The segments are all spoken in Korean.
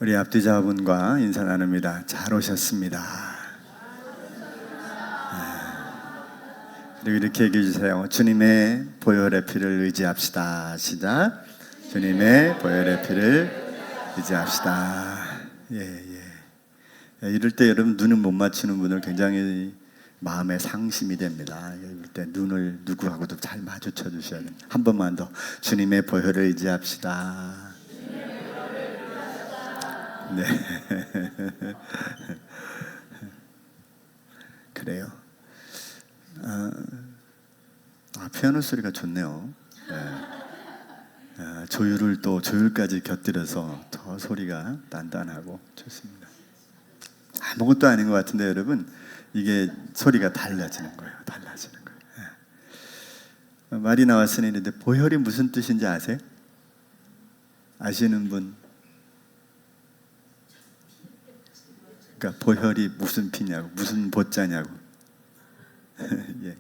우리 앞뒤자분과 인사 나눕니다. 잘 오셨습니다. 그리고 이렇게 얘기해 주세요. 주님의 보혈의 피를 의지합시다. 시작. 주님의 보혈의 피를 의지합시다. 이럴 때 여러분 눈을 못 맞추는 분들 굉장히 마음에 상심이 됩니다. 이럴 때 눈을 누구하고도 잘 마주쳐 주셔야 됩니다. 한 번만 더. 주님의 보혈을 의지합시다. 네. 그래요. 피아노 소리가 좋네요. 네. 조율까지 곁들여서 더 소리가 단단하고 좋습니다. 아무것도 아닌 것 같은데 여러분, 이게 소리가 달라지는 거예요. 네. 말이 나왔으니 근데 보혈이 무슨 뜻인지 아세요? 아시는 분? 그러니까 보혈이 무슨 피냐고, 무슨 보자냐고. 예,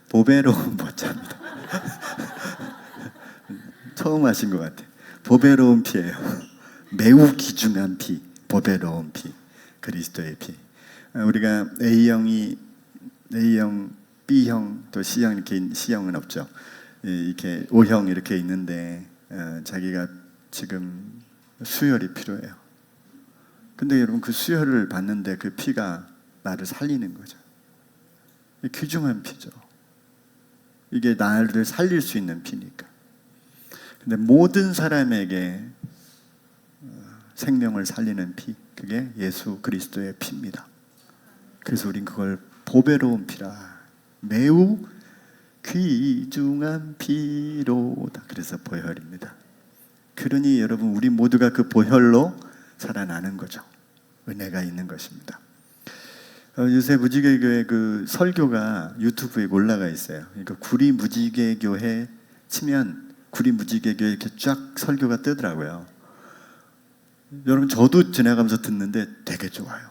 보배로운 보자입니다. 처음 하신 것 같아요. 보배로운 피예요. 매우 귀중한 피, 보배로운 피, 그리스도의 피. 우리가 A형, B형, 또 C형 이렇게 C형은 없죠. 이렇게 O형 이렇게 있는데 자기가 지금 수혈이 필요해요. 근데 여러분 그 수혈을 받는데 그 피가 나를 살리는 거죠. 귀중한 피죠. 이게 나를 살릴 수 있는 피니까. 근데 모든 사람에게 생명을 살리는 피, 그게 예수 그리스도의 피입니다. 그래서 우린 그걸 보배로운 피라, 매우 귀중한 피로다. 그래서 보혈입니다. 그러니 여러분 우리 모두가 그 보혈로 살아나는 거죠. 은혜가 있는 것입니다. 요새 무지개교회 그 설교가 유튜브에 올라가 있어요. 그러니까 구리 무지개교회 치면 구리 무지개교회 이렇게 쫙 설교가 뜨더라고요. 여러분 저도 지나가면서 듣는데 되게 좋아요.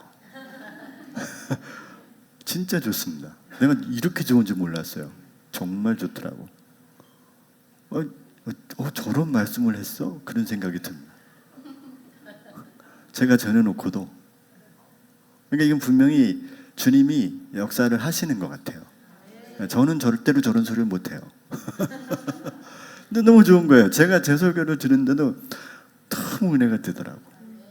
진짜 좋습니다. 내가 이렇게 좋은 줄 몰랐어요. 정말 좋더라고. 저런 말씀을 했어? 그런 생각이 듭니다. 제가 전해놓고도. 그러니까 이건 분명히 주님이 역사를 하시는 것 같아요. 저는 절대로 저런 소리를 못해요. 근데 너무 좋은 거예요. 제가 제 설교를 들은데도 너무 은혜가 되더라고.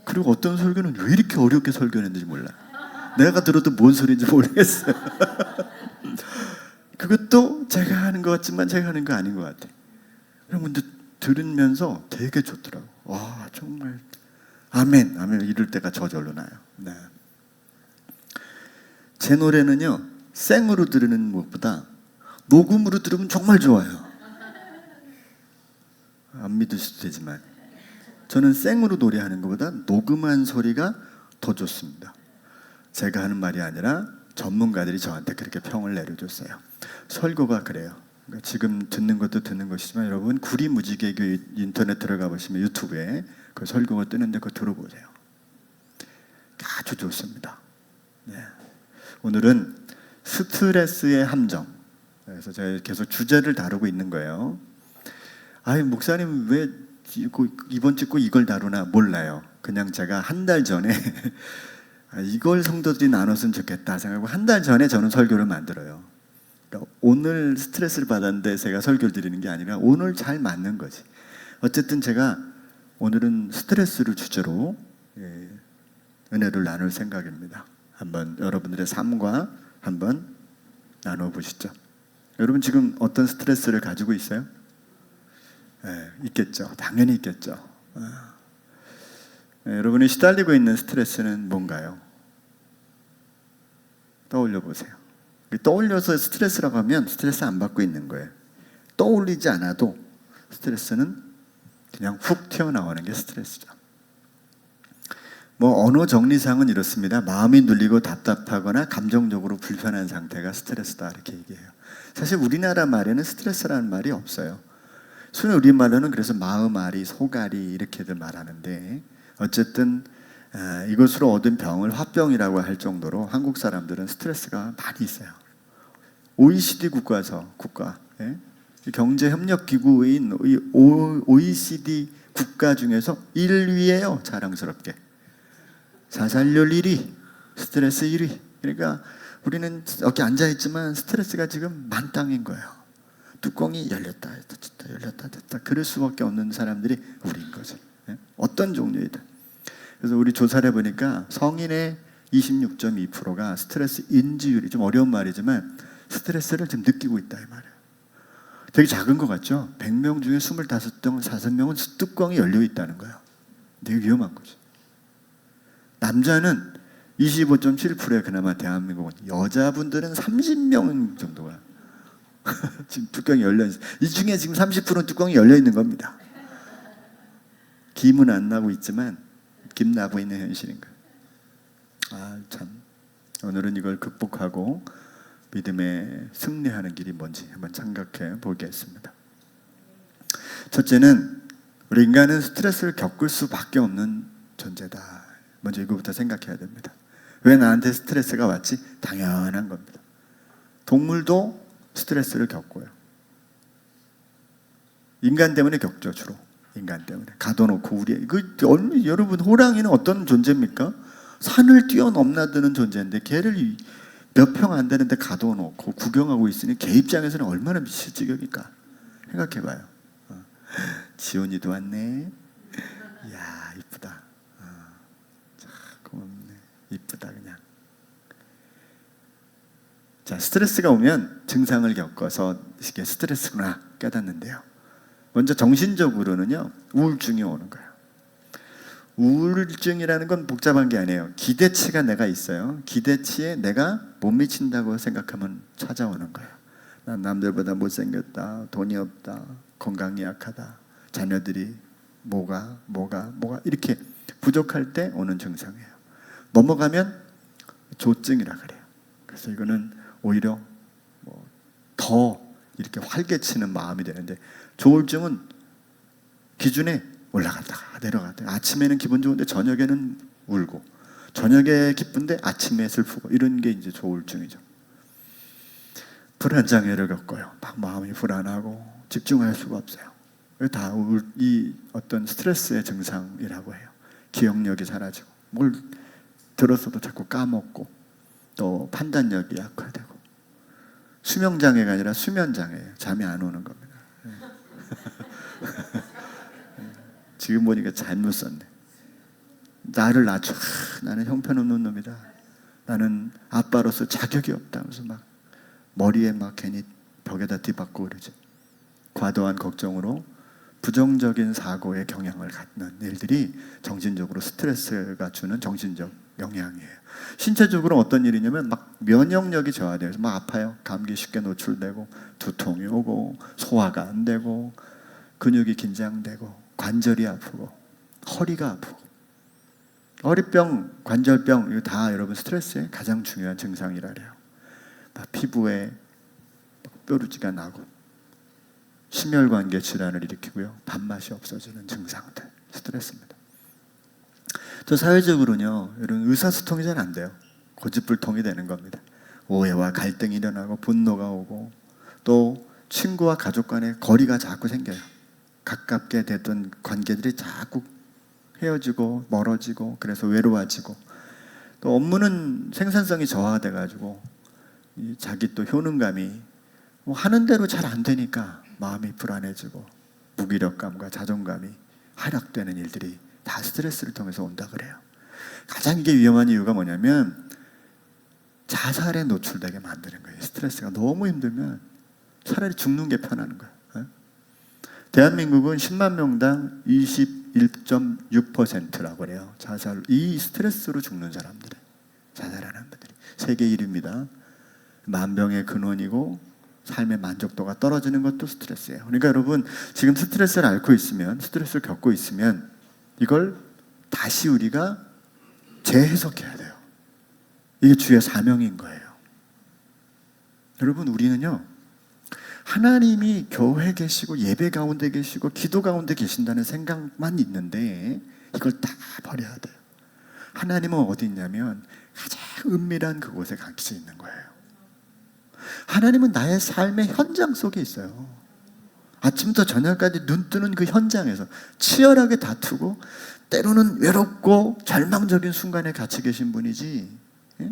그리고 어떤 설교는 왜 이렇게 어렵게 설교했는지 몰라. 내가 들어도 뭔 소리인지 모르겠어요. 그것도 제가 하는 것 같지만 제가 하는 거 아닌 것 같아요. 근데 들으면서 되게 좋더라고. 와, 정말 아멘, 아멘 이럴 때가 저절로 나요. 네. 제 노래는요, 생으로 들으는 것보다 녹음으로 들으면 정말 좋아요. 안 믿으셔도 되지만 저는 생으로 노래하는 것보다 녹음한 소리가 더 좋습니다. 제가 하는 말이 아니라 전문가들이 저한테 그렇게 평을 내려줬어요. 설교가 그래요. 그러니까 지금 듣는 것도 듣는 것이지만 여러분 구리 무지개교 인터넷 들어가 보시면 유튜브에 그 설교가 뜨는데 그거 들어보세요. 아주 좋습니다. 네. 오늘은 스트레스의 함정. 그래서 제가 계속 주제를 다루고 있는 거예요. 목사님 왜 이번 주 꼭 이걸 다루나 몰라요. 그냥 제가 한 달 전에 이걸 성도들이 나눴으면 좋겠다 생각하고 한 달 전에 저는 설교를 만들어요. 그러니까 오늘 스트레스를 받았는데 제가 설교를 드리는 게 아니라 오늘 잘 맞는 거지. 어쨌든 제가 오늘은 스트레스를 주제로 은혜를 나눌 생각입니다. 한번 여러분들의 삶과 한번 나눠보시죠. 여러분 지금 어떤 스트레스를 가지고 있어요? 있겠죠. 당연히 있겠죠. 여러분이 시달리고 있는 스트레스는 뭔가요? 떠올려 보세요. 떠올려서 스트레스라고 하면 스트레스 안 받고 있는 거예요. 떠올리지 않아도 스트레스는 그냥 훅 튀어나오는 게 스트레스죠. 언어 정리상은 이렇습니다. 마음이 눌리고 답답하거나 감정적으로 불편한 상태가 스트레스다 이렇게 얘기해요. 사실 우리나라 말에는 스트레스라는 말이 없어요. 순 우리말로는 그래서 마음앓이, 속앓이 이렇게들 말하는데 어쨌든 이것으로 얻은 병을 화병이라고 할 정도로 한국 사람들은 스트레스가 많이 있어요. OECD 국가 경제협력기구인 OECD 국가 중에서 1위예요. 자랑스럽게. 자살률 1위, 스트레스 1위. 그러니까 우리는 여기 앉아있지만 스트레스가 지금 만땅인 거예요. 뚜껑이 열렸다 닫혔다 열렸다 닫혔다. 그럴 수밖에 없는 사람들이 우리인 거죠. 어떤 종류이든. 그래서 우리 조사를 해보니까 성인의 26.2%가 스트레스 인지율이, 좀 어려운 말이지만 스트레스를 좀 느끼고 있다 이 말이에요. 되게 작은 것 같죠? 100명 중에 25명은 뚜껑이 열려 있다는 거예요. 되게 위험한 거죠. 남자는 25.7%에 그나마 대한민국은, 여자분들은 30명 정도가 지금 뚜껑이 열려 있어요. 이 중에 지금 30%는 뚜껑이 열려 있는 겁니다. 김은 안 나고 있지만 김 나고 있는 현실인 거예요. 참, 오늘은 이걸 극복하고 믿음에 승리하는 길이 뭔지 한번 생각해 보겠습니다. 첫째는, 우리 인간은 스트레스를 겪을 수밖에 없는 존재다. 먼저 이거부터 생각해야 됩니다. 왜 나한테 스트레스가 왔지? 당연한 겁니다. 동물도 스트레스를 겪고요. 인간 때문에 겪죠. 주로 인간 때문에 가둬놓고. 여러분, 호랑이는 어떤 존재입니까? 산을 뛰어넘나드는 존재인데 걔를 몇 평 안 되는데 가둬놓고 구경하고 있으니 걔 입장에서는 얼마나 미칠 지경일까? 생각해봐요. 지온이도 왔네. 이야, 이쁘다. 참 고맙네. 이쁘다 그냥. 자, 스트레스가 오면 증상을 겪어서 이게 스트레스구나 깨닫는데요. 먼저 정신적으로는요, 우울증이 오는 거예요. 우울증이라는 건 복잡한 게 아니에요. 기대치가 내가 있어요. 기대치에 내가 못 미친다고 생각하면 찾아오는 거예요. 난 남들보다 못생겼다, 돈이 없다, 건강이 약하다, 자녀들이 뭐가 이렇게 부족할 때 오는 증상이에요. 넘어가면 조증이라 그래요. 그래서 이거는 오히려 더 이렇게 활개치는 마음이 되는데, 조울증은 기준에 올라갔다가 내려갔다가, 아침에는 기분 좋은데 저녁에는 울고, 저녁에 기쁜데 아침에 슬프고, 이런 게 이제 조울증이죠. 불안장애를 겪어요. 막 마음이 불안하고 집중할 수가 없어요. 다 이 어떤 스트레스의 증상이라고 해요. 기억력이 사라지고, 뭘 들었어도 자꾸 까먹고, 또 판단력이 약화되고, 수명장애가 아니라 수면장애예요. 잠이 안 오는 겁니다. 지금 보니까 잘못 썼네. 나를 낮춰. 나는 형편없는 놈이다. 나는 아빠로서 자격이 없다 하면서 막 머리에 막 괜히 벽에다 뒤박고 그러지. 과도한 걱정으로 부정적인 사고에 경향을 갖는 일들이 정신적으로 스트레스가 주는 정신적 영향이에요. 신체적으로 어떤 일이냐면 막 면역력이 저하돼서 막 아파요. 감기 쉽게 노출되고, 두통이 오고, 소화가 안 되고, 근육이 긴장되고, 관절이 아프고, 허리가 아프고, 허리병, 관절병, 이거 다 여러분 스트레스의 가장 중요한 증상이라 그래요. 막 피부에 뾰루지가 나고, 심혈관계 질환을 일으키고요, 밥맛이 없어지는 증상들, 스트레스입니다. 또 사회적으로는요, 여러분 의사소통이 잘 안 돼요. 고집불통이 되는 겁니다. 오해와 갈등이 일어나고, 분노가 오고, 또 친구와 가족 간에 거리가 자꾸 생겨요. 가깝게 됐던 관계들이 자꾸 헤어지고 멀어지고, 그래서 외로워지고, 또 업무는 생산성이 저하돼가지고 자기 또 효능감이 하는 대로 잘 안 되니까 마음이 불안해지고, 무기력감과 자존감이 하락되는 일들이 다 스트레스를 통해서 온다 그래요. 가장 이게 위험한 이유가 뭐냐면 자살에 노출되게 만드는 거예요. 스트레스가 너무 힘들면 차라리 죽는 게 편한 거예요. 대한민국은 10만 명당 21.6%라고 그래요. 이 스트레스로 죽는 사람들이, 자살하는 분들이 세계 1위입니다. 만병의 근원이고, 삶의 만족도가 떨어지는 것도 스트레스예요. 그러니까 여러분, 지금 스트레스를 앓고 있으면, 스트레스를 겪고 있으면 이걸 다시 우리가 재해석해야 돼요. 이게 주의 사명인 거예요. 여러분, 우리는요, 하나님이 교회에 계시고 예배 가운데 계시고 기도 가운데 계신다는 생각만 있는데 이걸 다 버려야 돼요. 하나님은 어디 있냐면 가장 은밀한 그곳에 같이 있는 거예요. 하나님은 나의 삶의 현장 속에 있어요. 아침부터 저녁까지 눈 뜨는 그 현장에서 치열하게 다투고 때로는 외롭고 절망적인 순간에 같이 계신 분이지, 예?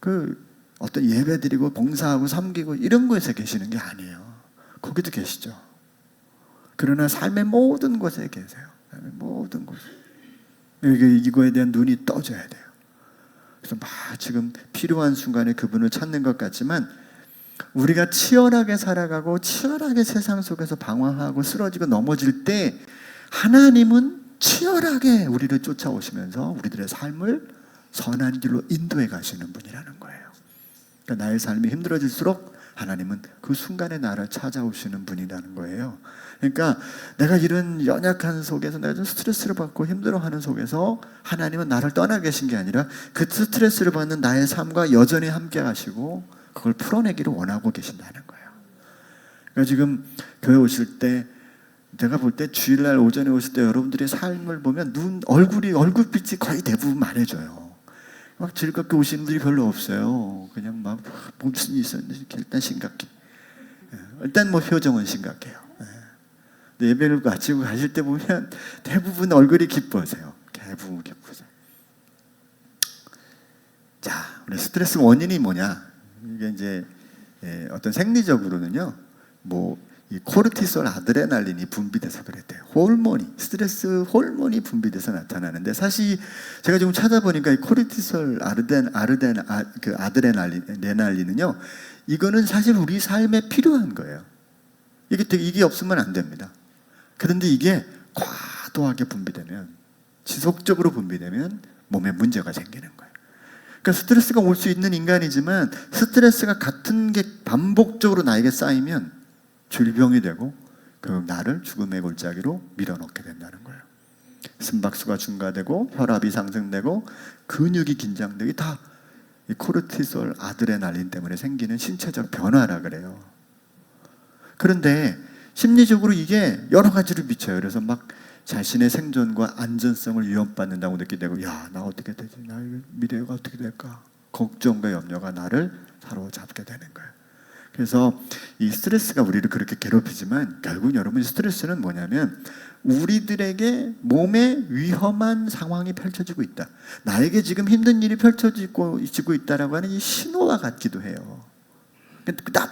그 어떤 예배드리고 봉사하고 섬기고 이런 곳에 계시는 게 아니에요. 거기도 계시죠. 그러나 삶의 모든 곳에 계세요. 삶의 모든 곳에. 이거에 대한 눈이 떠져야 돼요. 그래서 막 지금 필요한 순간에 그분을 찾는 것 같지만, 우리가 치열하게 살아가고 치열하게 세상 속에서 방황하고 쓰러지고 넘어질 때 하나님은 치열하게 우리를 쫓아오시면서 우리들의 삶을 선한 길로 인도해 가시는 분이라는 거예요. 그러니까 나의 삶이 힘들어질수록 하나님은 그 순간에 나를 찾아오시는 분이라는 거예요. 그러니까 내가 이런 연약한 속에서 내가 좀 스트레스를 받고 힘들어하는 속에서 하나님은 나를 떠나 계신 게 아니라 그 스트레스를 받는 나의 삶과 여전히 함께 하시고 그걸 풀어내기를 원하고 계신다는 거예요. 그러니까 지금 교회 오실 때, 제가 볼 때 주일날 오전에 오실 때 여러분들의 삶을 보면 얼굴빛이 거의 대부분 말해줘요. 막 즐겁게 오시는 분들이 별로 없어요. 그냥 막 무슨 일이 있었는지 일단 심각해. 일단 뭐 표정은 심각해요. 예배를 마치고 가실 때 보면 대부분 얼굴이 기뻐하세요. 대부분 기뻐하세요. 자, 우리 스트레스 원인이 뭐냐? 이게 이제 어떤 생리적으로는요, 이 코르티솔, 아드레날린이 분비돼서 그랬대요. 스트레스 호르몬이 분비돼서 나타나는데, 사실 제가 지금 찾아보니까 이 코르티솔, 아드레날린은요, 이거는 사실 우리 삶에 필요한 거예요. 이게 없으면 안 됩니다. 그런데 이게 과도하게 분비되면, 지속적으로 분비되면 몸에 문제가 생기는 거예요. 그러니까 스트레스가 올 수 있는 인간이지만 스트레스가 같은 게 반복적으로 나에게 쌓이면 질병이 되고 결국 나를 죽음의 골짜기로 밀어넣게 된다는 거예요. 심박수가 증가되고 혈압이 상승되고 근육이 긴장되기 다 이 코르티솔, 아드레날린 때문에 생기는 신체적 변화라 그래요. 그런데 심리적으로 이게 여러 가지로 미쳐요. 그래서 막 자신의 생존과 안전성을 위협받는다고 느끼게 되고, 야, 나 어떻게 되지? 나 미래가 어떻게 될까? 걱정과 염려가 나를 사로잡게 되는 거예요. 그래서 이 스트레스가 우리를 그렇게 괴롭히지만 결국 여러분, 스트레스는 뭐냐면 우리들에게 몸에 위험한 상황이 펼쳐지고 있다. 나에게 지금 힘든 일이 펼쳐지고 있다라고 하는 이 신호와 같기도 해요.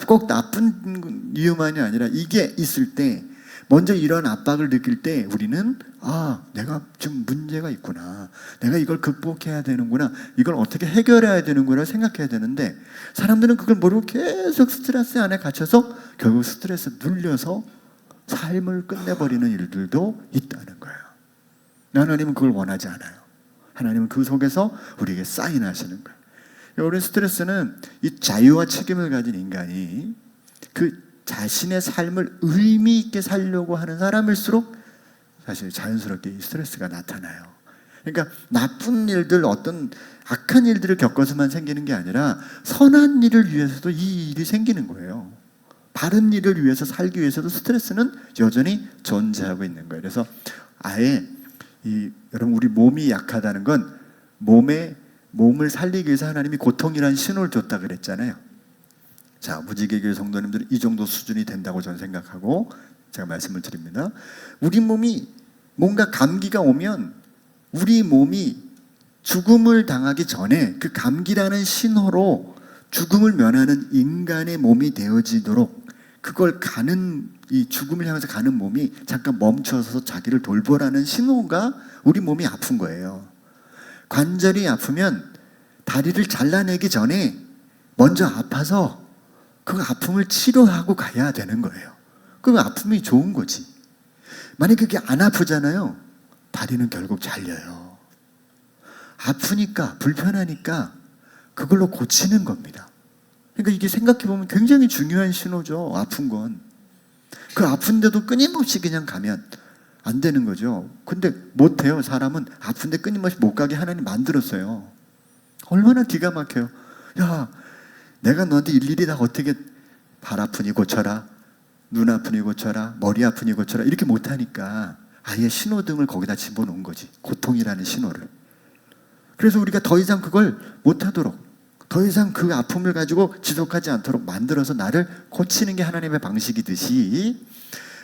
꼭 나쁜 이유만이 아니라 이게 있을 때, 먼저 이런 압박을 느낄 때 우리는 내가 지금 문제가 있구나, 내가 이걸 극복해야 되는구나, 이걸 어떻게 해결해야 되는구나 생각해야 되는데, 사람들은 그걸 모르고 계속 스트레스 안에 갇혀서 결국 스트레스 눌려서 삶을 끝내버리는 일들도 있다는 거예요. 하나님은 그걸 원하지 않아요. 하나님은 그 속에서 우리에게 사인하시는 거예요. 우리 스트레스는 이 자유와 책임을 가진 인간이 그 자신의 삶을 의미 있게 살려고 하는 사람일수록 사실 자연스럽게 이 스트레스가 나타나요. 그러니까 나쁜 일들, 어떤 악한 일들을 겪어서만 생기는 게 아니라 선한 일을 위해서도 이 일이 생기는 거예요. 바른 일을 위해서 살기 위해서도 스트레스는 여전히 존재하고 있는 거예요. 그래서 아예 여러분, 우리 몸이 약하다는 건 몸을 살리기 위해서 하나님이 고통이라는 신호를 줬다 그랬잖아요. 자, 무지개교회 성도님들은 이 정도 수준이 된다고 저는 생각하고 제가 말씀을 드립니다. 우리 몸이 뭔가 감기가 오면 우리 몸이 죽음을 당하기 전에 그 감기라는 신호로 죽음을 면하는 인간의 몸이 되어지도록, 그걸 이 죽음을 향해서 가는 몸이 잠깐 멈춰서 자기를 돌보라는 신호가 우리 몸이 아픈 거예요. 관절이 아프면 다리를 잘라내기 전에 먼저 아파서 그 아픔을 치료하고 가야 되는 거예요. 그 아픔이 좋은 거지. 만약에 그게 안 아프잖아요, 다리는 결국 잘려요. 아프니까, 불편하니까 그걸로 고치는 겁니다. 그러니까 이게 생각해보면 굉장히 중요한 신호죠. 아픈 건. 그 아픈데도 끊임없이 그냥 가면 안 되는 거죠. 근데 못해요. 사람은 아픈데 끊임없이 못 가게 하나님 만들었어요. 얼마나 기가 막혀요. 야, 내가 너한테 일일이 다 어떻게 발 아프니 고쳐라, 눈 아프니 고쳐라, 머리 아프니 고쳐라 이렇게 못하니까 아예 신호등을 거기다 집어놓은 거지. 고통이라는 신호를. 그래서 우리가 더 이상 그걸 못하도록, 더 이상 그 아픔을 가지고 지속하지 않도록 만들어서 나를 고치는 게 하나님의 방식이듯이,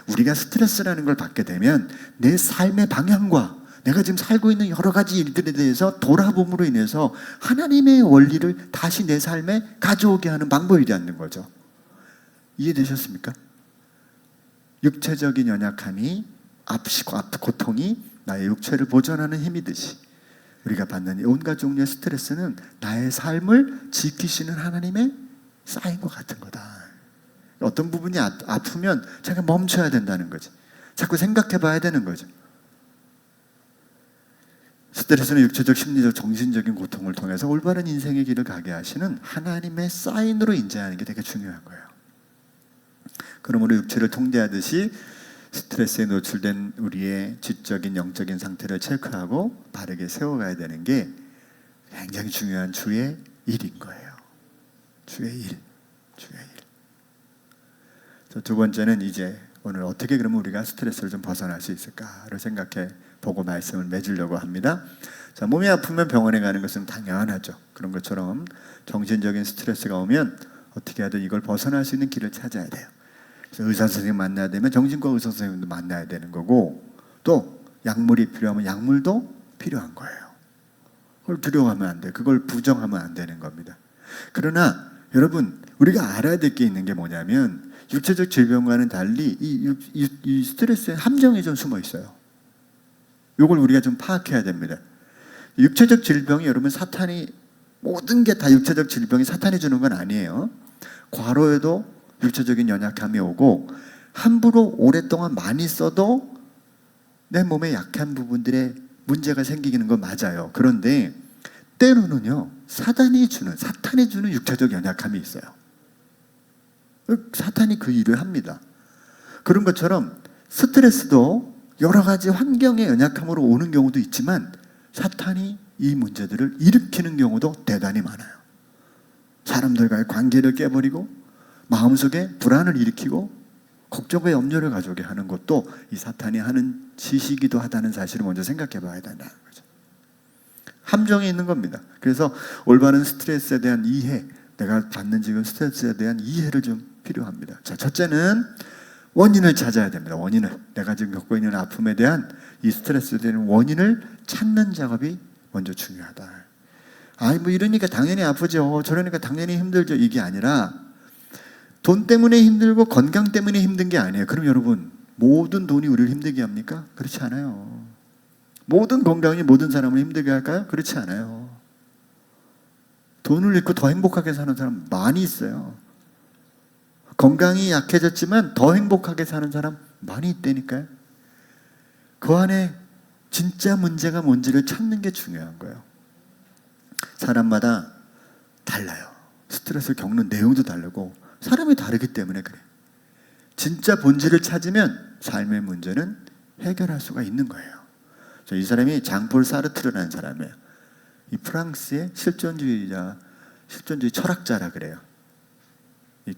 우리가 스트레스라는 걸 받게 되면 내 삶의 방향과 내가 지금 살고 있는 여러 가지 일들에 대해서 돌아봄으로 인해서 하나님의 원리를 다시 내 삶에 가져오게 하는 방법이 되는 거죠. 이해되셨습니까? 육체적인 연약함이 고통이 나의 육체를 보존하는 힘이듯이 우리가 받는 온갖 종류의 스트레스는 나의 삶을 지키시는 하나님의 쌓인 것 같은 거다. 어떤 부분이 아프면 제가 멈춰야 된다는 거지. 자꾸 생각해 봐야 되는 거죠. 스트레스는 육체적, 심리적, 정신적인 고통을 통해서 올바른 인생의 길을 가게 하시는 하나님의 사인으로 인지하는 게 되게 중요한 거예요. 그러므로 육체를 통제하듯이 스트레스에 노출된 우리의 지적인 영적인 상태를 체크하고 바르게 세워가야 되는 게 굉장히 중요한 주의 일인 거예요. 주의 일. 두 번째는 이제 오늘 어떻게 그러면 우리가 스트레스를 좀 벗어날 수 있을까를 생각해 보고 말씀을 맺으려고 합니다. 자, 몸이 아프면 병원에 가는 것은 당연하죠. 그런 것처럼 정신적인 스트레스가 오면 어떻게 하든 이걸 벗어날 수 있는 길을 찾아야 돼요. 그래서 의사 선생님 만나야 되면 정신과 의사 선생님도 만나야 되는 거고, 또 약물이 필요하면 약물도 필요한 거예요. 그걸 두려워하면 안 돼요. 그걸 부정하면 안 되는 겁니다. 그러나 여러분, 우리가 알아야 될 게 있는 게 뭐냐면 육체적 질병과는 달리 이 스트레스에 함정이 좀 숨어 있어요. 이걸 우리가 좀 파악해야 됩니다. 육체적 질병이 여러분 사탄이, 모든 게 다 육체적 질병이 사탄이 주는 건 아니에요. 과로에도 육체적인 연약함이 오고, 함부로 오랫동안 많이 써도 내 몸에 약한 부분들에 문제가 생기는 건 맞아요. 그런데 때로는요, 사탄이 주는 육체적 연약함이 있어요. 사탄이 그 일을 합니다. 그런 것처럼 스트레스도 여러 가지 환경의 연약함으로 오는 경우도 있지만 사탄이 이 문제들을 일으키는 경우도 대단히 많아요. 사람들과의 관계를 깨버리고 마음속에 불안을 일으키고 걱정과 염려를 가져오게 하는 것도 이 사탄이 하는 짓이기도 하다는 사실을 먼저 생각해 봐야 된다는 거죠. 함정이 있는 겁니다. 그래서 올바른 스트레스에 대한 이해, 내가 받는 지금 스트레스에 대한 이해를 좀 필요합니다. 자, 첫째는 원인을 찾아야 됩니다. 원인을. 내가 지금 겪고 있는 아픔에 대한 이 스트레스에 대한 원인을 찾는 작업이 먼저 중요하다. 뭐 이러니까 당연히 아프죠. 저러니까 당연히 힘들죠. 이게 아니라 돈 때문에 힘들고 건강 때문에 힘든 게 아니에요. 그럼 여러분, 모든 돈이 우리를 힘들게 합니까? 그렇지 않아요. 모든 건강이 모든 사람을 힘들게 할까요? 그렇지 않아요. 돈을 잃고 더 행복하게 사는 사람 많이 있어요. 건강이 약해졌지만 더 행복하게 사는 사람 많이 있다니까요. 그 안에 진짜 문제가 뭔지를 찾는 게 중요한 거예요. 사람마다 달라요. 스트레스를 겪는 내용도 다르고 사람이 다르기 때문에 그래요. 진짜 본질을 찾으면 삶의 문제는 해결할 수가 있는 거예요. 이 사람이 장폴 사르트르라는 사람이에요. 이 프랑스의 실존주의 철학자라 그래요.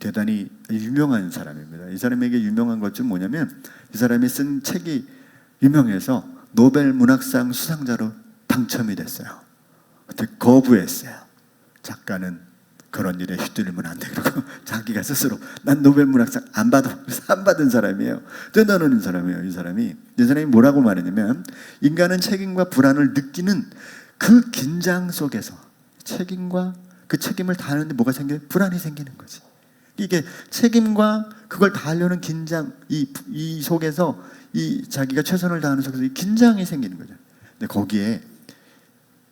대단히 유명한 사람입니다. 이 사람에게 유명한 것 중 뭐냐면 이 사람이 쓴 책이 유명해서 노벨 문학상 수상자로 당첨이 됐어요. 그때 거부했어요. 작가는 그런 일에 휘둘리면 안 돼. 그러고 자기가 스스로 난 노벨 문학상 안 받은 사람이에요. 떠나는 사람이에요. 이 사람이 뭐라고 말했냐면 인간은 책임과 불안을 느끼는 그 긴장 속에서 그 책임을 다하는데 뭐가 생겨요? 불안이 생기는 거지. 이게 책임과 그걸 다하려는 긴장, 이 속에서 자기가 최선을 다하는 속에서 이 긴장이 생기는 거죠. 근데 거기에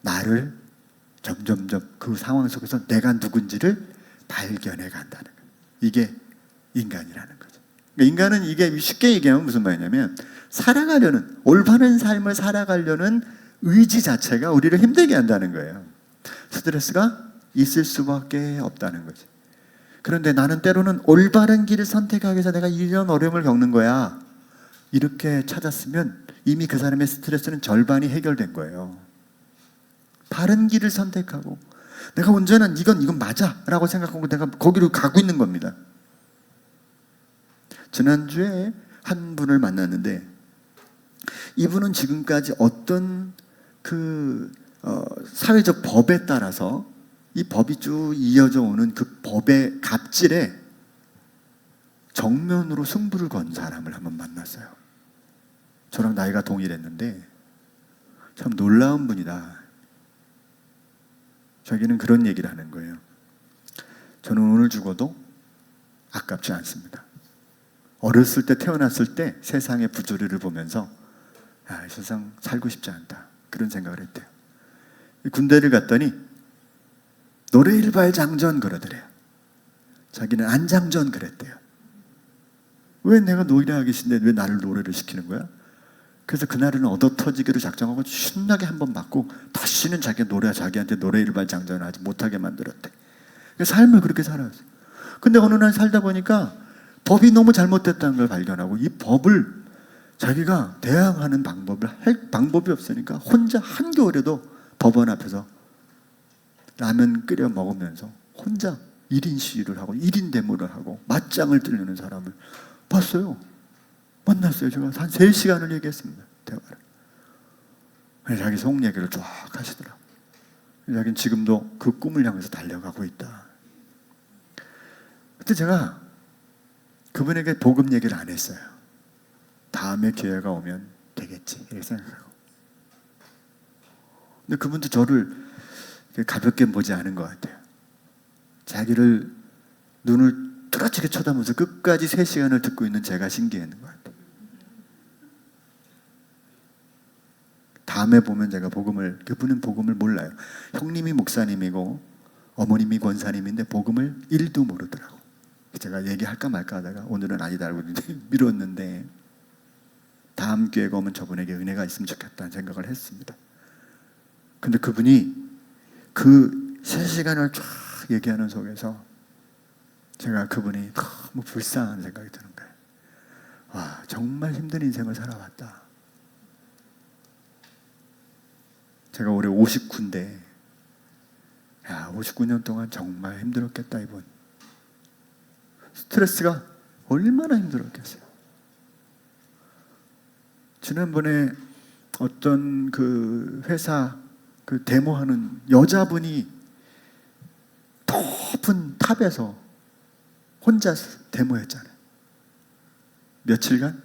나를 점점점 그 상황 속에서 내가 누군지를 발견해 간다는 거예요. 이게 인간이라는 거죠. 그러니까 인간은 이게 쉽게 얘기하면 무슨 말이냐면 올바른 삶을 살아가려는 의지 자체가 우리를 힘들게 한다는 거예요. 스트레스가 있을 수밖에 없다는 거지. 그런데 나는 때로는 올바른 길을 선택하기 위해서 내가 이런 어려움을 겪는 거야. 이렇게 찾았으면 이미 그 사람의 스트레스는 절반이 해결된 거예요. 바른 길을 선택하고 내가 온전한 이건 맞아 라고 생각하고 내가 거기로 가고 있는 겁니다. 지난주에 한 분을 만났는데 이분은 지금까지 어떤 사회적 법에 따라서 이 법이 쭉 이어져 오는 그 법의 갑질에 정면으로 승부를 건 사람을 한번 만났어요. 저랑 나이가 동일했는데 참 놀라운 분이다. 자기는 그런 얘기를 하는 거예요. 저는 오늘 죽어도 아깝지 않습니다. 어렸을 때, 태어났을 때 세상의 부조리를 보면서 이 세상 살고 싶지 않다, 그런 생각을 했대요. 군대를 갔더니 노래일발장전 그러더래요. 자기는 안장전 그랬대요. 왜 내가 노래하기 싫은데 왜 나를 노래를 시키는 거야? 그래서 그날은 얻어터지기로 작정하고 신나게 한번 맞고 다시는 자기한테 노래일발장전을 하지 못하게 만들었대. 삶을 그렇게 살아왔어요. 근데 어느 날 살다 보니까 법이 너무 잘못됐다는 걸 발견하고 이 법을 자기가 대항하는 방법을 할 방법이 없으니까 혼자 한겨울에도 법원 앞에서 라면 끓여 먹으면서 혼자 1인 시위를 하고 1인 데모를 하고 맞짱을 뜨려는 사람을 봤어요. 만났어요. 제가 한 3시간을 얘기했습니다. 대화를. 자기 속 얘기를 쫙 하시더라고요. 자기는 지금도 그 꿈을 향해서 달려가고 있다. 그때 제가 그분에게 복음 얘기를 안 했어요. 다음에 기회가 오면 되겠지 이렇게 생각하고. 근데 그분도 저를 가볍게 보지 않은 것 같아요. 자기를 눈을 뚜렷하게 쳐다보면서 끝까지 3시간을 듣고 있는 제가 신기했는 것 같아요. 다음에 보면 제가 그분은 복음을 몰라요. 형님이 목사님이고 어머님이 권사님인데 복음을 1도 모르더라고. 제가 얘기할까 말까 하다가 오늘은 아니다 알고 미뤘는데 다음 기회가 오면 저분에게 은혜가 있으면 좋겠다는 생각을 했습니다. 근데 그분이 그 3시간을 쫙 얘기하는 속에서 제가 그분이 너무 불쌍한 생각이 드는 거예요. 와, 정말 힘든 인생을 살아왔다. 제가 올해 59인데 59년 동안 정말 힘들었겠다 이분. 스트레스가 얼마나 힘들었겠어요. 지난번에 어떤 그 회사 그 데모하는 여자분이 높은 탑에서 혼자 데모했잖아요. 며칠간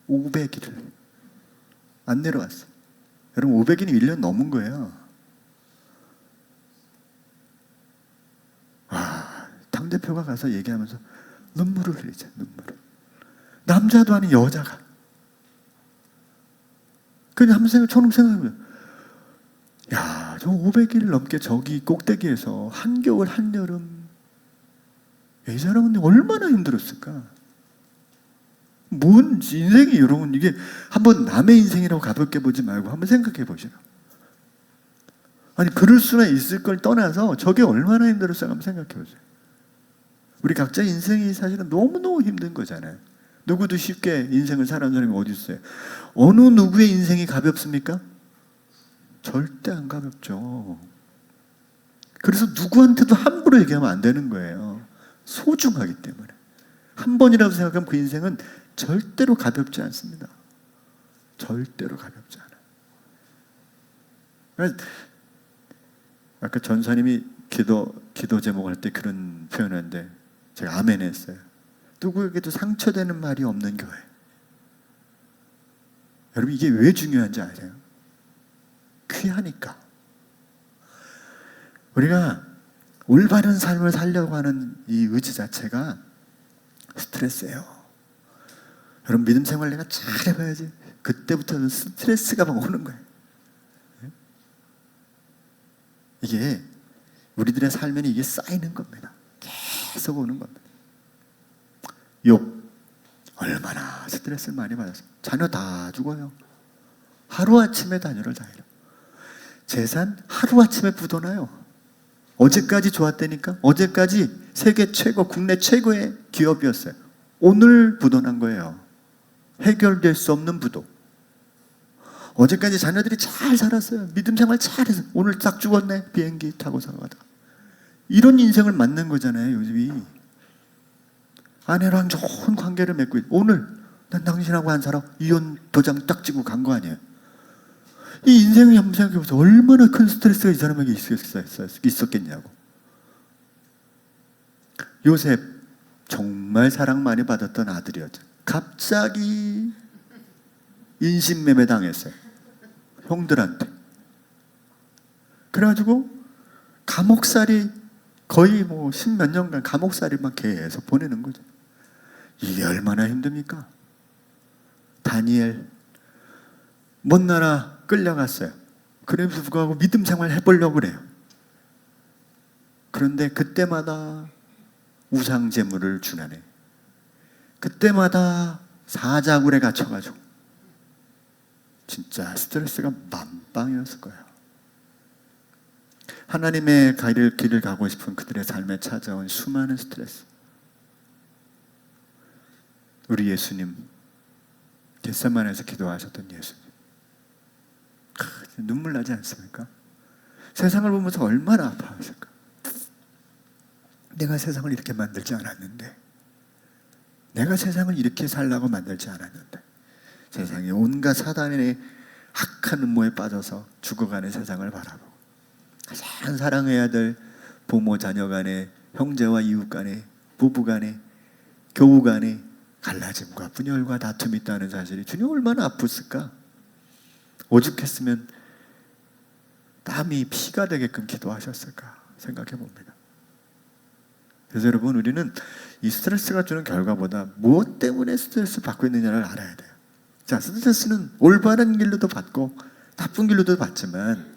500일을 안 내려왔어요. 여러분 500일이 1년 넘은 거예요. 당대표가 가서 얘기하면서 눈물을 흘리죠. 눈물을. 남자도 아닌 여자가. 그냥 한번 저는 생각해보면 저 500일 넘게 저기 꼭대기에서 한겨울 한여름 이 사람은 얼마나 힘들었을까. 뭔 인생이 여러분, 이게 한번 남의 인생이라고 가볍게 보지 말고 한번 생각해 보시라. 아니 그럴 수나 있을 걸 떠나서 저게 얼마나 힘들었을까 한번 생각해 보세요. 우리 각자 인생이 사실은 너무너무 힘든 거잖아요. 누구도 쉽게 인생을 사는 사람이 어디 있어요? 어느 누구의 인생이 가볍습니까? 절대 안 가볍죠. 그래서 누구한테도 함부로 얘기하면 안 되는 거예요. 소중하기 때문에. 한 번이라도 생각하면 그 인생은 절대로 가볍지 않습니다. 절대로 가볍지 않아요. 아까 전사님이 기도 제목을 할 때 그런 표현했는데 제가 아멘 했어요. 누구에게도 상처되는 말이 없는 교회. 여러분 이게 왜 중요한지 아세요? 귀하니까. 우리가 올바른 삶을 살려고 하는 이 의지 자체가 스트레스예요. 여러분 믿음 생활 내가 잘 해봐야지. 그때부터는 스트레스가 막 오는 거예요. 이게 우리들의 삶에는 이게 쌓이는 겁니다. 계속 오는 겁니다. 욥 얼마나 스트레스를 많이 받았어요. 자녀 다 죽어요. 하루아침에 자녀를 다 잃어. 재산 하루아침에 부도나요. 어제까지 좋았다니까. 어제까지 세계 최고, 국내 최고의 기업이었어요. 오늘 부도난 거예요. 해결될 수 없는 부도. 어제까지 자녀들이 잘 살았어요. 믿음 생활 잘해서 오늘 딱 죽었네. 비행기 타고 가다. 이런 인생을 맞는 거잖아요. 요즘이. 아내랑 좋은 관계를 맺고 오늘 난 당신하고 안 살아. 이혼 도장 딱 찍고 간 거 아니에요. 이 인생을 한번 생각해보세요. 얼마나 큰 스트레스가 이 사람에게 있었겠냐고. 요셉 정말 사랑 많이 받았던 아들이었죠. 갑자기 인신매매 당했어요. 형들한테. 그래가지고 감옥살이 거의 뭐 10몇 년간 감옥살이만 계속 보내는 거죠. 이게 얼마나 힘듭니까? 다니엘 먼 나라 끌려갔어요. 그럼에도 불구하고 믿음 생활 해보려고 그래요. 그런데 그때마다 우상 제물을 주나네. 그때마다 사자굴에 갇혀가지고 진짜 스트레스가 만빵이었을 거예요. 하나님의 길을 가고 싶은 그들의 삶에 찾아온 수많은 스트레스. 우리 예수님, 겟세마네에서 기도하셨던 예수님, 눈물 나지 않습니까? 세상을 보면서 얼마나 아파하실까? 내가 세상을 이렇게 만들지 않았는데, 내가 세상을 이렇게 살라고 만들지 않았는데, 세상에 온갖 사단의 악한 음모에 빠져서 죽어가는 세상을 바라보고, 가장 사랑해야 될 부모 자녀 간에, 형제와 이웃 간에, 부부 간에, 교우 간에 갈라짐과 분열과 다툼이 있다는 사실이 주님 얼마나 아팠을까? 오죽했으면 땀이 피가 되게끔 기도하셨을까 생각해 봅니다. 그래서 여러분, 우리는 이 스트레스가 주는 결과보다 무엇 때문에 스트레스 받고 있느냐를 알아야 돼요. 자, 스트레스는 올바른 길로도 받고 나쁜 길로도 받지만,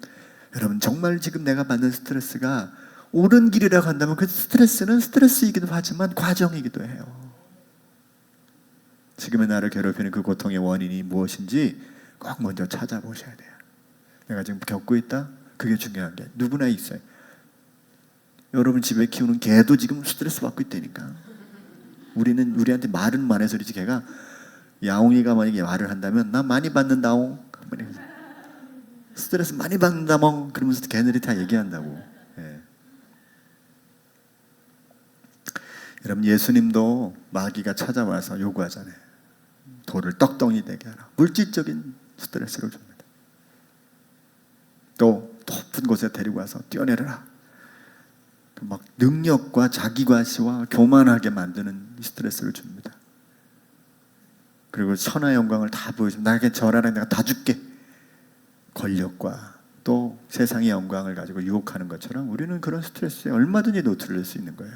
여러분 정말 지금 내가 받는 스트레스가 옳은 길이라고 한다면 그 스트레스는 스트레스이기도 하지만 과정이기도 해요. 지금의 나를 괴롭히는 그 고통의 원인이 무엇인지 꼭 먼저 찾아보셔야 돼요. 내가 지금 겪고 있다? 그게 중요한 게 누구나 있어요. 여러분 집에 키우는 개도 지금 스트레스 받고 있다니까. 우리한테 말은 많은 소리지, 개가 야옹이가 만약에 말을 한다면 나 많이 받는다옹, 스트레스 많이 받는다몽, 그러면서 걔네들이 다 얘기한다고. 예. 여러분, 예수님도 마귀가 찾아와서 요구하잖아요. 돌을 떡덩이 되게 하라. 물질적인 스트레스를 줍니다. 또 높은 곳에 데리고 와서 뛰어내려라. 막 능력과 자기과시와 교만하게 만드는 스트레스를 줍니다. 그리고 천하 영광을 다 보여주면 나에게 절하라, 내가 다 줄게. 권력과 또 세상의 영광을 가지고 유혹하는 것처럼 우리는 그런 스트레스에 얼마든지 노출될 수 있는 거예요.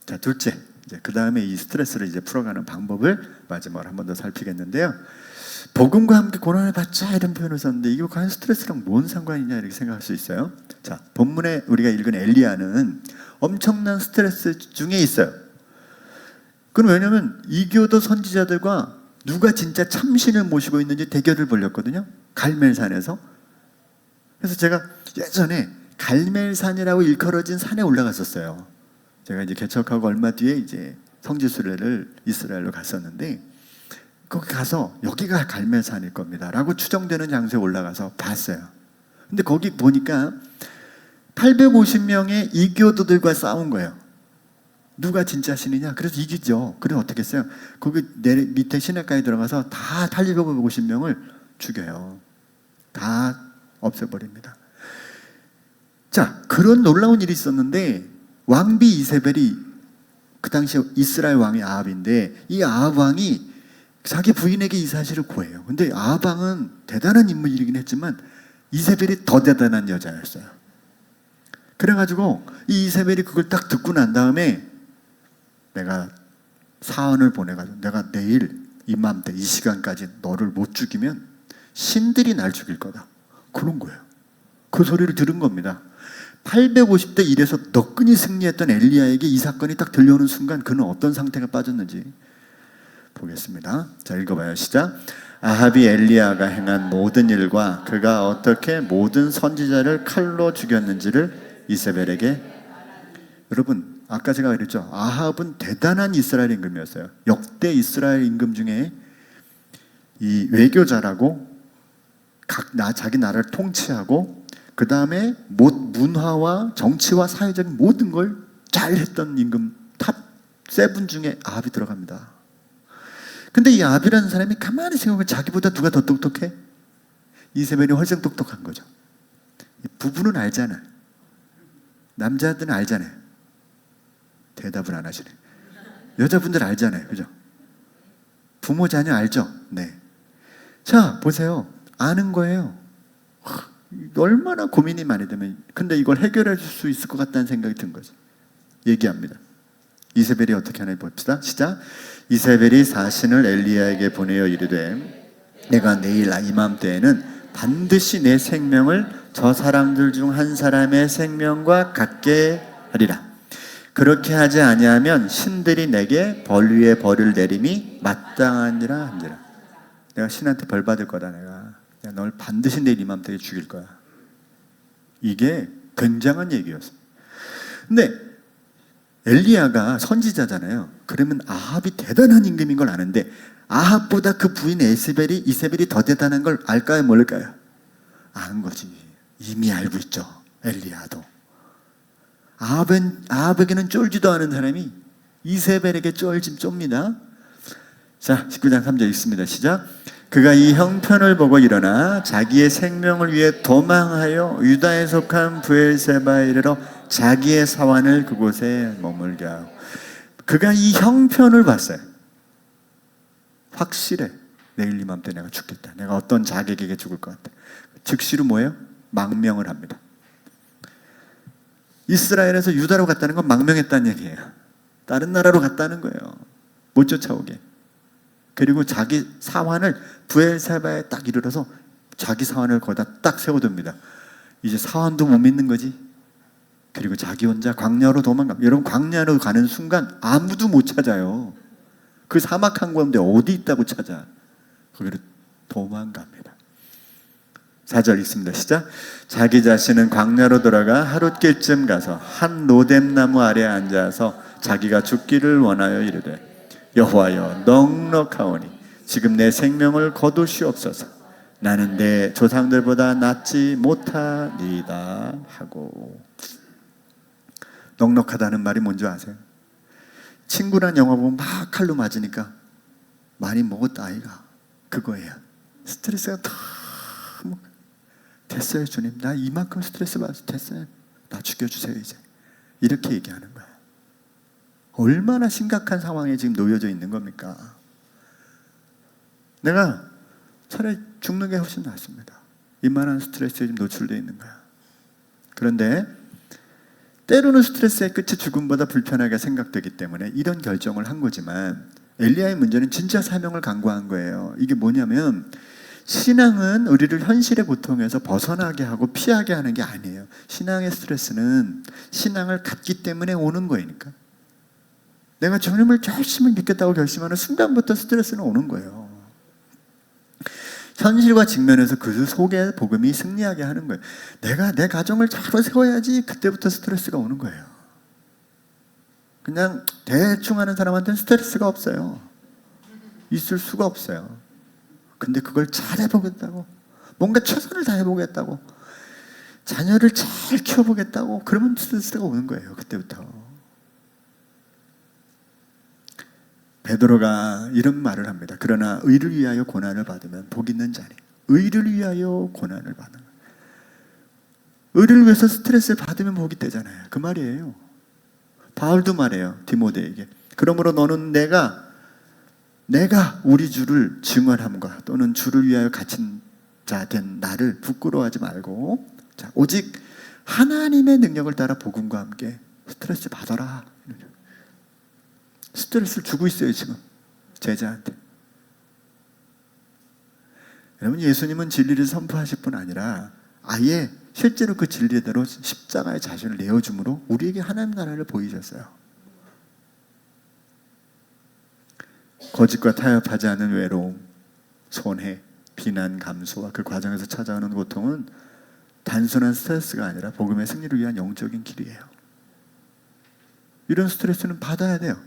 자, 둘째, 이제 그 다음에 이 스트레스를 이제 풀어가는 방법을 마지막으로 한 번 더 살피겠는데요. 복음과 함께 고난을 받자 이런 표현을 썼는데 이게 과연 스트레스랑 뭔 상관이냐 이렇게 생각할 수 있어요. 자, 본문에 우리가 읽은 엘리야는 엄청난 스트레스 중에 있어요. 그건 왜냐하면 이교도 선지자들과 누가 진짜 참신을 모시고 있는지 대결을 벌였거든요. 갈멜산에서. 그래서 제가 예전에 갈멜산이라고 일컬어진 산에 올라갔었어요. 제가 이제 개척하고 얼마 뒤에 이제 성지 순례를 이스라엘로 갔었는데, 거기 가서 여기가 갈멜산일 겁니다 라고 추정되는 장소에 올라가서 봤어요. 근데 거기 보니까 850명의 이교도들과 싸운 거예요. 누가 진짜 신이냐? 그래서 이기죠. 그래 어떻게 했어요? 거기 밑에 시내가에 들어가서 다 850명을 죽여요. 다 없애버립니다. 자, 그런 놀라운 일이 있었는데 왕비 이세벨이 그 당시 이스라엘 왕이 아합인데, 이 아합 왕이 자기 부인에게 이 사실을 고해요. 근데 아합 왕은 대단한 인물이긴 했지만 이세벨이 더 대단한 여자였어요. 그래가지고 이 이세벨이 그걸 딱 듣고 난 다음에 내가 사언을 보내가지고 내가 내일 이맘때 이 시간까지 너를 못 죽이면 신들이 날 죽일 거다. 그런 거예요. 그 소리를 들은 겁니다. 850대 1에서 너끈히 승리했던 엘리야에게 이 사건이 딱 들려오는 순간 그는 어떤 상태가 빠졌는지 보겠습니다. 자, 읽어봐요. 시작. 아합이 엘리야가 행한 모든 일과 그가 어떻게 모든 선지자를 칼로 죽였는지를 이세벨에게. 여러분, 아까 제가 그랬죠. 아합은 대단한 이스라엘 임금이었어요. 역대 이스라엘 임금 중에 이 외교자라고 자기 나라를 통치하고 그 다음에 문화와 정치와 사회적인 모든 걸 잘했던 임금 탑 7 중에 아합이 들어갑니다. 근데 이 아합이라는 사람이 가만히 생각하면 자기보다 누가 더 똑똑해? 이세벨이 훨씬 똑똑한 거죠. 부부는 알잖아요. 남자들은 알잖아요. 대답을 안 하시네. 여자분들 알잖아요, 그죠? 부모 자녀 알죠? 네. 자, 보세요. 아는 거예요. 얼마나 고민이 많이 되면, 근데 이걸 해결해 줄 수 있을 것 같다는 생각이 든 거죠. 얘기합니다. 이세벨이 어떻게 하나 봅시다. 시작. 이세벨이 사신을 엘리야에게 보내어 이르되 내가 내일 이맘때에는 반드시 내 생명을 저 사람들 중 한 사람의 생명과 같게 하리라. 그렇게 하지 아니하면 신들이 내게 벌 위에 벌을 내림이 마땅하니라 한지라. 내가 신한테 벌 받을 거다. 내가 널 반드시 내일 이맘때에 죽일 거야. 이게 굉장한 얘기였어. 근데 엘리야가 선지자잖아요. 그러면 아합이 대단한 임금인 걸 아는데 아합보다 그 부인 이세벨이 더 대단한 걸 알까요, 모를까요? 아는 거지. 이미 알고 있죠, 엘리야도. 아합에게는 쫄지도 않은 사람이 이세벨에게 쫄니다. 자, 19장 3절 읽습니다. 시작. 그가 이 형편을 보고 일어나 자기의 생명을 위해 도망하여 유다에 속한 브엘세바에 이르러 자기의 사환을 그곳에 머물게 하고. 그가 이 형편을 봤어요. 확실해. 내일 이맘때 내가 죽겠다. 내가 어떤 자객에게 죽을 것 같다. 즉시로 뭐예요? 망명을 합니다. 이스라엘에서 유다로 갔다는 건 망명했다는 얘기예요. 다른 나라로 갔다는 거예요. 못 쫓아오게. 그리고 자기 사환을 브엘세바에 딱 이르러서 자기 사환을 거기다 딱 세워둡니다. 이제 사환도 못 믿는 거지. 그리고 자기 혼자 광야로 도망갑니다. 여러분, 광야로 가는 순간 아무도 못 찾아요. 그 사막한 가운데 어디 있다고 찾아. 거기로 도망갑니다. 4절 읽습니다. 시작. 자기 자신은 광야로 돌아가 하룻길쯤 가서 한 로뎀나무 아래 앉아서 자기가 죽기를 원하여 이르되 여호와여, 넉넉하오니 지금 내 생명을 거두시옵소서. 나는 내 조상들보다 낫지 못하리이다 하고. 넉넉하다는 말이 뭔지 아세요? 친구란 영화 보면 막 칼로 맞으니까 많이 먹었다 아이가, 그거예요. 스트레스가 너무 됐어요 주님, 나 이만큼 스트레스 받아서 됐어요, 나 죽여주세요 이제, 이렇게 얘기하는 거예요. 얼마나 심각한 상황에 지금 놓여져 있는 겁니까? 내가 차라리 죽는 게 훨씬 낫습니다. 이만한 스트레스에 지금 노출되어 있는 거야. 그런데 때로는 스트레스의 끝이 죽음보다 불편하게 생각되기 때문에 이런 결정을 한 거지만, 엘리야의 문제는 진짜 사명을 간구한 거예요. 이게 뭐냐면, 신앙은 우리를 현실의 고통에서 벗어나게 하고 피하게 하는 게 아니에요. 신앙의 스트레스는 신앙을 갖기 때문에 오는 거니까. 내가 주님을 열심히 믿겠다고 결심하는 순간부터 스트레스는 오는 거예요. 현실과 직면해서 그 속에 복음이 승리하게 하는 거예요. 내가 내 가정을 잘 세워야지, 그때부터 스트레스가 오는 거예요. 그냥 대충 하는 사람한테는 스트레스가 없어요. 있을 수가 없어요. 근데 그걸 잘 해보겠다고, 뭔가 최선을 다해보겠다고, 자녀를 잘 키워보겠다고, 그러면 스트레스가 오는 거예요. 그때부터. 베드로가 이런 말을 합니다. 그러나 의를 위하여 고난을 받으면 복 있는 자니. 의를 위하여 고난을 받는, 의를 위해서 스트레스를 받으면 복이 되잖아요. 그 말이에요. 바울도 말해요, 디모데에게. 그러므로 너는 내가 우리 주를 증언함과 또는 주를 위하여 갇힌 자 된 나를 부끄러워하지 말고, 자, 오직 하나님의 능력을 따라 복음과 함께 스트레스 받아라. 스트레스를 주고 있어요 지금 제자한테. 여러분, 예수님은 진리를 선포하실 뿐 아니라 아예 실제로 그 진리대로 십자가의 자신을 내어줌으로 우리에게 하나님 나라를 보이셨어요. 거짓과 타협하지 않은 외로움, 손해, 비난, 감수와 그 과정에서 찾아오는 고통은 단순한 스트레스가 아니라 복음의 승리를 위한 영적인 길이에요. 이런 스트레스는 받아야 돼요.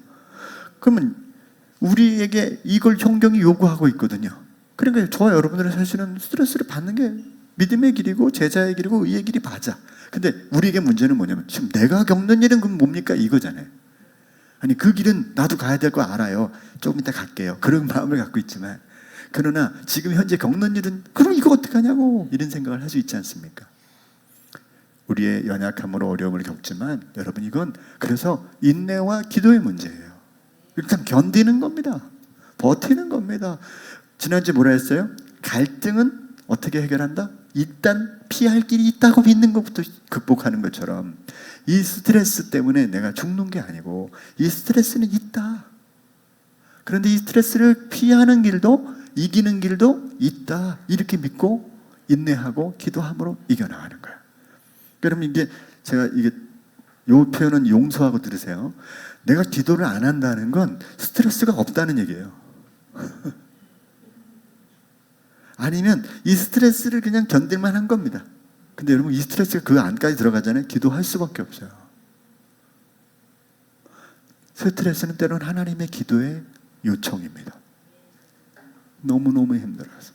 그러면 우리에게 이걸 성경이 요구하고 있거든요. 그러니까 저와 여러분들은 사실은 스트레스를 받는 게 믿음의 길이고 제자의 길이고 의의 길이 맞아. 근데 우리에게 문제는 뭐냐면, 지금 내가 겪는 일은 그럼 뭡니까? 이거잖아요. 아니, 그 길은 나도 가야 될 거 알아요. 조금 이따 갈게요. 그런 마음을 갖고 있지만, 그러나 지금 현재 겪는 일은 그럼 이거 어떡하냐고, 이런 생각을 할 수 있지 않습니까? 우리의 연약함으로 어려움을 겪지만 여러분 이건 그래서 인내와 기도의 문제예요. 일단 견디는 겁니다. 버티는 겁니다. 지난주에 뭐라 했어요? 갈등은 어떻게 해결한다? 일단 피할 길이 있다고 믿는 것부터 극복하는 것처럼 이 스트레스 때문에 내가 죽는 게 아니고 이 스트레스는 있다. 그런데 이 스트레스를 피하는 길도 이기는 길도 있다. 이렇게 믿고 인내하고 기도함으로 이겨나가는 거예요. 그러면 제가 요 표현은 용서하고 들으세요. 내가 기도를 안 한다는 건 스트레스가 없다는 얘기예요. 아니면 이 스트레스를 그냥 견딜만 한 겁니다. 근데 여러분 이 스트레스가 그 안까지 들어가잖아요. 기도할 수밖에 없어요. 스트레스는 때로는 하나님의 기도의 요청입니다. 너무너무 힘들어서.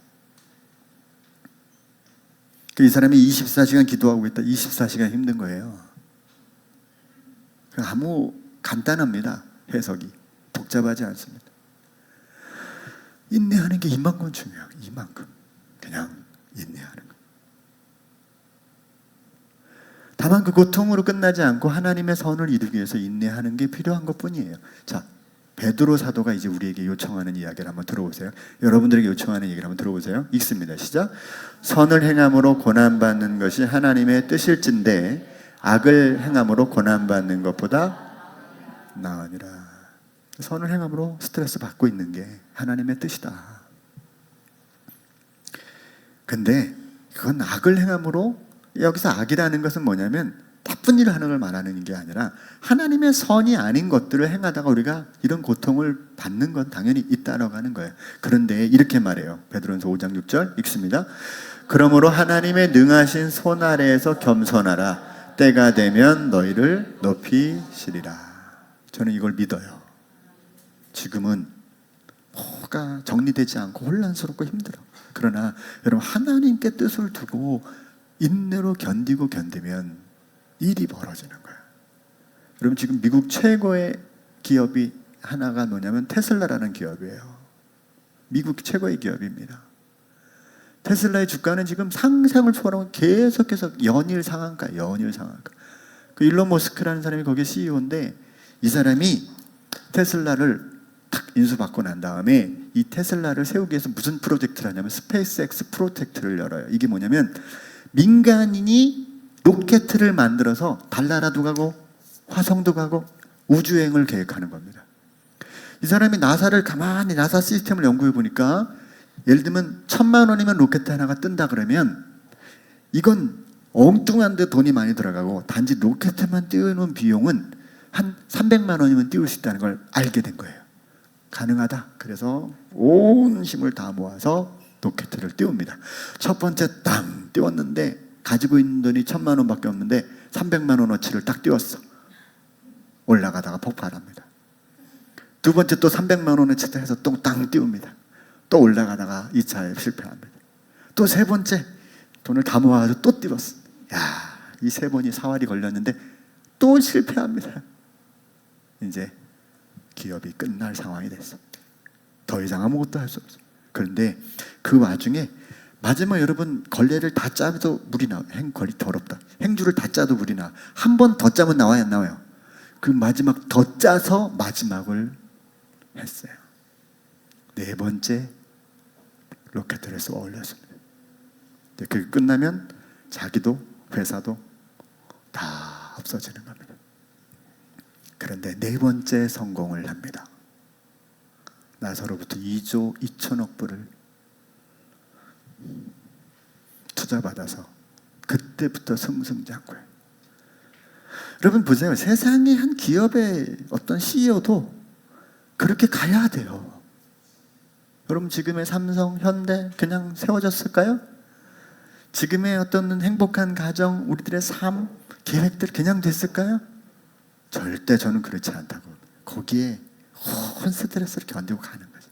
이 사람이 24시간 기도하고 있다. 24시간 힘든 거예요. 아무 간단합니다. 해석이. 복잡하지 않습니다. 인내하는 게 이만큼 중요해요. 이만큼. 그냥 인내하는 거. 다만 그 고통으로 끝나지 않고 하나님의 선을 이루기 위해서 인내하는 게 필요한 것뿐이에요. 자, 베드로 사도가 이제 우리에게 요청하는 이야기를 한번 들어보세요. 여러분들에게 요청하는 얘기를 한번 들어보세요. 읽습니다. 시작. 선을 행함으로 고난받는 것이 하나님의 뜻일진데 악을 행함으로 고난받는 것보다 나으니라. 선을 행함으로 스트레스 받고 있는 게 하나님의 뜻이다. 근데 그건 악을 행함으로, 여기서 악이라는 것은 뭐냐면 나쁜 일을 하는 걸 말하는 게 아니라 하나님의 선이 아닌 것들을 행하다가 우리가 이런 고통을 받는 건 당연히 있다라고 하는 거예요. 그런데 이렇게 말해요. 베드로전서 5장 6절 읽습니다. 그러므로 하나님의 능하신 손 아래에서 겸손하라. 때가 되면 너희를 높이시리라. 저는 이걸 믿어요. 지금은 뭐가 정리되지 않고 혼란스럽고 힘들어. 그러나 여러분 하나님께 뜻을 두고 인내로 견디면 일이 벌어지는 거예요. 여러분 지금 미국 최고의 기업이 하나가 뭐냐면 테슬라라는 기업이에요. 미국 최고의 기업입니다. 테슬라의 주가는 지금 상상을 초월하고 계속해서 연일 상한가. 그 일론 머스크라는 사람이 거기에 CEO인데 이 사람이 테슬라를 탁 인수받고 난 다음에 이 테슬라를 세우기 위해서 무슨 프로젝트를 하냐면 스페이스X 프로젝트를 열어요. 이게 뭐냐면 민간인이 로켓을 만들어서 달나라도 가고 화성도 가고 우주여행을 계획하는 겁니다. 이 사람이 나사를 가만히 나사 시스템을 연구해 보니까 예를 들면 1,000만 원이면 로켓 하나가 뜬다 그러면 이건 엉뚱한데 돈이 많이 들어가고 단지 로켓만 띄우는 비용은 한 300만 원이면 띄울 수 있다는 걸 알게 된 거예요. 가능하다. 그래서 온 힘을 다 모아서 로켓을 띄웁니다. 첫 번째 땅 띄웠는데 가지고 있는 돈이 1,000만 원밖에 없는데 300만 원어치를 딱 띄웠어. 올라가다가 폭발합니다. 두 번째 또 300만 원어치 해서 또 땅 띄웁니다. 또 올라가다가 2차에 실패합니다. 또 세 번째 돈을 다 모아서 또 띄웠어. 이 세 번이 사활이 걸렸는데 또 실패합니다. 이제 기업이 끝날 상황이 됐어. 더 이상 아무것도 할 수 없어. 그런데 그 와중에 마지막 여러분 걸레를 다 짜도 물이 나와요. 걸이 더럽다. 행주를 다 짜도 물이 나와. 한 번 더 짜면 나와요, 안 나와요? 그 마지막 더 짜서 마지막을 했어요. 네 번째 로켓을 쏘아 올렸습니다. 그게 끝나면 자기도 회사도 다 없어지는 겁니다. 그런데 네 번째 성공을 합니다. 나사로부터 2조 2천억 불을 투자받아서 그때부터 승승장구해요. 여러분 보세요. 세상의 한 기업의 어떤 CEO도 그렇게 가야 돼요. 여러분 지금의 삼성, 현대 그냥 세워졌을까요? 지금의 어떤 행복한 가정, 우리들의 삶, 계획들 그냥 됐을까요? 절대 저는 그렇지 않다고. 거기에 온 스트레스를 견디고 가는 거죠.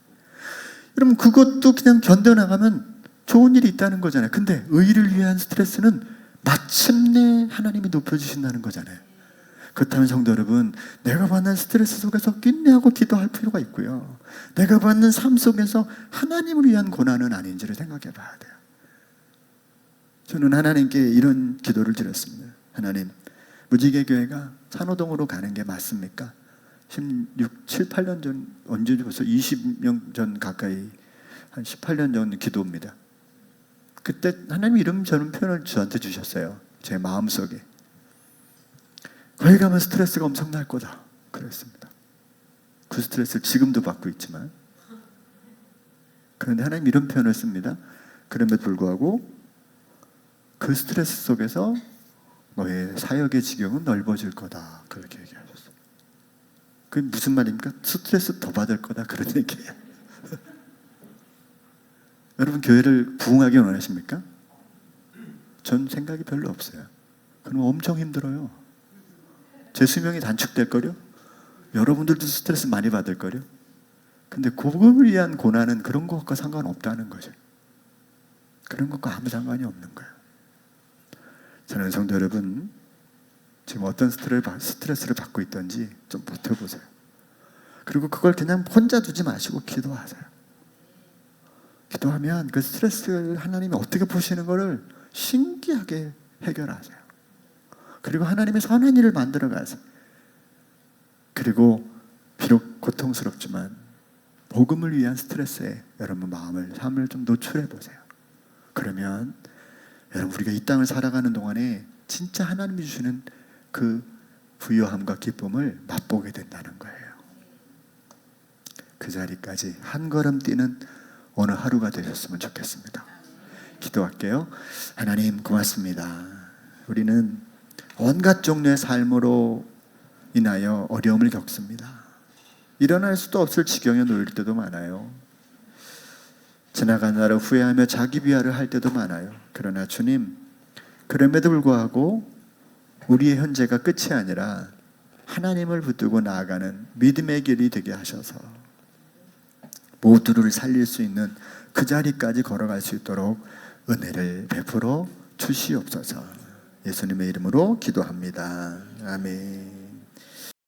여러분 그것도 그냥 견뎌나가면 좋은 일이 있다는 거잖아요. 근데 의를 위한 스트레스는 마침내 하나님이 높여주신다는 거잖아요. 그렇다면 성도 여러분, 내가 받는 스트레스 속에서 인내하고 기도할 필요가 있고요. 내가 받는 삶 속에서 하나님을 위한 고난은 아닌지를 생각해 봐야 돼요. 저는 하나님께 이런 기도를 드렸습니다. 하나님, 무지개 교회가 찬호동으로 가는 게 맞습니까? 16, 7, 8년 전, 언제지 벌써 20년 전 가까이, 한 18년 전 기도입니다. 그때 하나님이 이런 저런 표현을 저한테 주셨어요. 제 마음속에. 거기 가면 스트레스가 엄청날 거다 그랬습니다. 그 스트레스를 지금도 받고 있지만, 그런데 하나님 이런 표현을 씁니다. 그럼에도 불구하고 그 스트레스 속에서 너의 사역의 지경은 넓어질 거다 그렇게 얘기하셨어요. 그게 무슨 말입니까? 스트레스 더 받을 거다 그런 얘기예요. 여러분, 교회를 부흥하기 원하십니까? 전 생각이 별로 없어요. 그럼 엄청 힘들어요. 제 수명이 단축될 거요. 여러분들도 스트레스 많이 받을 거요. 근데 그걸 위한 고난은 그런 것과 상관없다는 거죠. 그런 것과 아무 상관이 없는 거예요. 저는 성도 여러분, 지금 어떤 스트레스를 받고 있던지 좀 버텨보세요. 그리고 그걸 그냥 혼자 두지 마시고 기도하세요. 기도하면 그 스트레스를 하나님이 어떻게 보시는 것을 신기하게 해결하세요. 그리고 하나님의 선한 일을 만들어 가세요. 그리고 비록 고통스럽지만 복음을 위한 스트레스에 여러분 삶을 좀 노출해 보세요. 그러면 여러분, 우리가 이 땅을 살아가는 동안에 진짜 하나님이 주시는 그 부유함과 기쁨을 맛보게 된다는 거예요. 그 자리까지 한 걸음 뛰는 오늘 하루가 되셨으면 좋겠습니다. 기도할게요. 하나님 고맙습니다. 우리는 온갖 종류의 삶으로 인하여 어려움을 겪습니다. 일어날 수도 없을 지경에 놓일 때도 많아요. 지나간 날을 후회하며 자기 비하를 할 때도 많아요. 그러나 주님, 그럼에도 불구하고 우리의 현재가 끝이 아니라 하나님을 붙들고 나아가는 믿음의 길이 되게 하셔서 모두를 살릴 수 있는 그 자리까지 걸어갈 수 있도록 은혜를 베풀어 주시옵소서. 예수님의 이름으로 기도합니다. 아멘.